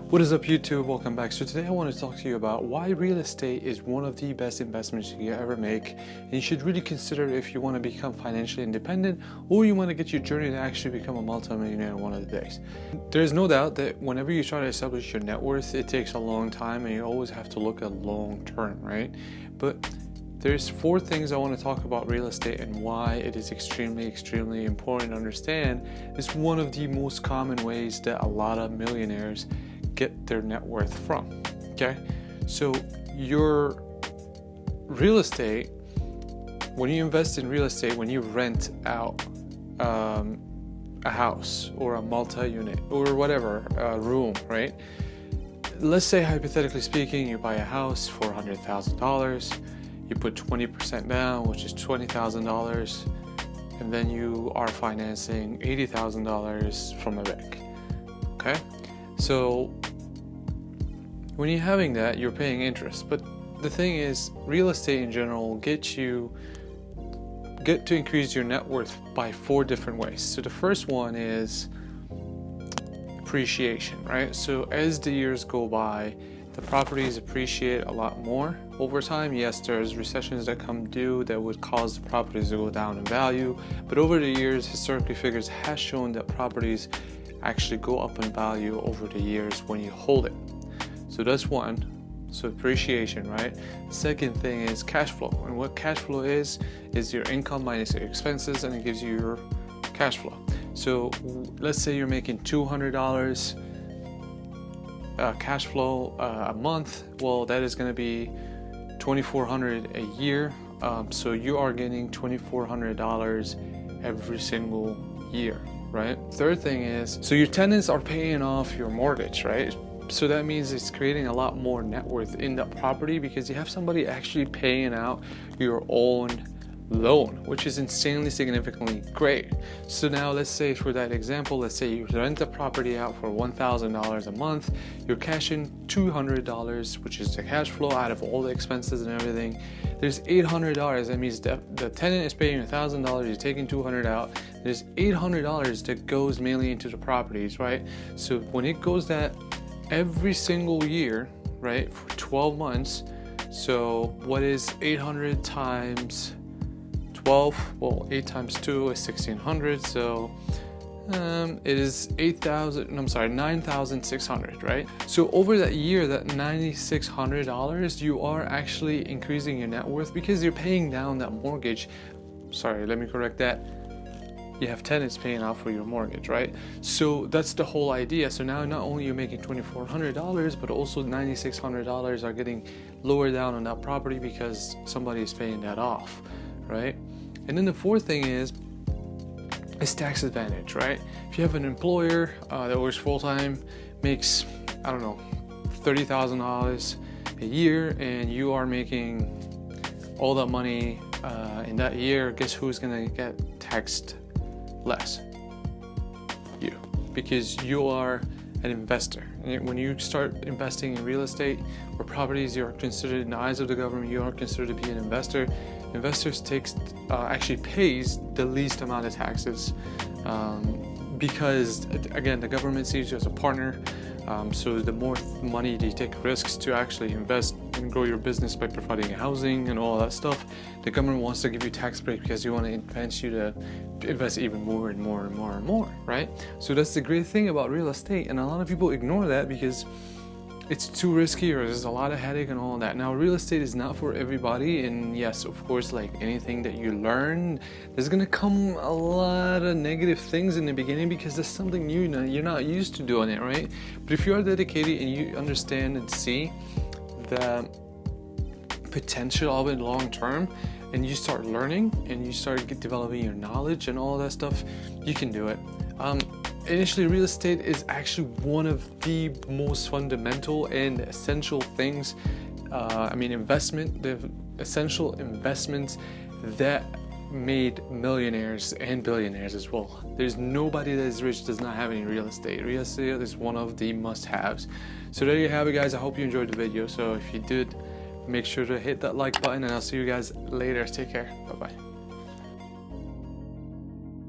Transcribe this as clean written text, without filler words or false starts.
What is up YouTube? Welcome back. So today I want to talk to you about why real estate is one of the best investments you can ever make, and you should really consider if you want to become financially independent or you want to get your journey to actually become a multimillionaire one of the days. There's no doubt that whenever you try to establish your net worth, it takes a long time and you always have to look at long term, right? But there's 4 things I want to talk about real estate and why it is extremely important to understand. It's one of the most common ways that a lot of millionaires get their net worth from. Okay, so your real estate, when you invest in real estate, when you rent out a house or a multi-unit or whatever, a room, right? Let's say hypothetically speaking, you buy a house for $100,000, you put 20% down, which is $20,000, and then you are financing $80,000 from a bank. Okay, so when you're having that, you're paying interest. But the thing is, real estate in general get to increase your net worth by 4 different ways. So the first one is appreciation, right? So as the years go by, the properties appreciate a lot more over time. Yes, there's recessions that come due that would cause the properties to go down in value, but over the years, historically figures has shown that properties actually go up in value over the years when you hold it. So that's one. So appreciation, right? Second thing is cash flow. And what cash flow is your income minus your expenses, and it gives you your cash flow. So let's say you're making $200 cash flow a month. Well, that is going to be $2,400 a year. So you are getting $2,400 every single year, right? Third thing is, so your tenants are paying off your mortgage, right? So that means it's creating a lot more net worth in that property because you have somebody actually paying out your own loan, which is insanely significantly great. So now let's say for that example, let's say you rent the property out for $1,000 a month, you're cashing $200, which is the cash flow out of all the expenses and everything. There's $800. That means the tenant is paying $1,000, you're taking $200 out. There's $800 that goes mainly into the properties, right? So when it goes that every single year, right, for 12 months, so what is 800 times 12? Well, 8 times 2 is 1,600, so it is 9,600, right? So over that year, that $9,600, you are actually increasing your net worth because you're paying down that mortgage. Sorry, let me correct that. You have tenants paying out for your mortgage, right? So that's the whole idea. So now not only you're making $2,400, but also $9,600 are getting lower down on that property because somebody is paying that off, right? And then the fourth thing is tax advantage, right? If you have an employer that works full-time, makes, I don't know, $30,000 a year, and you are making all that money in that year, guess who's gonna get taxed less? You, because you are an investor. And when you start investing in real estate or properties, you are considered, in the eyes of the government, you are considered to be an investor. Investors actually pays the least amount of taxes because, again, the government sees you as a partner. So the more money you take risks to actually invest and grow your business by providing housing and all that stuff, the government wants to give you tax break because you want to advance you to invest even more and more and more and more, right? So that's the great thing about real estate, and a lot of people ignore that because it's too risky or there's a lot of headache and all that. Now, real estate is not for everybody, and yes, of course, like anything that you learn, there's gonna come a lot of negative things in the beginning because there's something new, you're not used to doing it, right? But if you are dedicated and you understand and see the potential of it long term, and you start learning and you start developing your knowledge and all that stuff, you can do it. Initially, real estate is actually one of the most fundamental and essential things. The essential investments that made millionaires and billionaires as well. There's nobody that is rich does not have any real estate. Real estate is one of the must-haves. So there you have it, guys. I hope you enjoyed the video. So if you did, make sure to hit that like button, and I'll see you guys later. Take care. Bye-bye.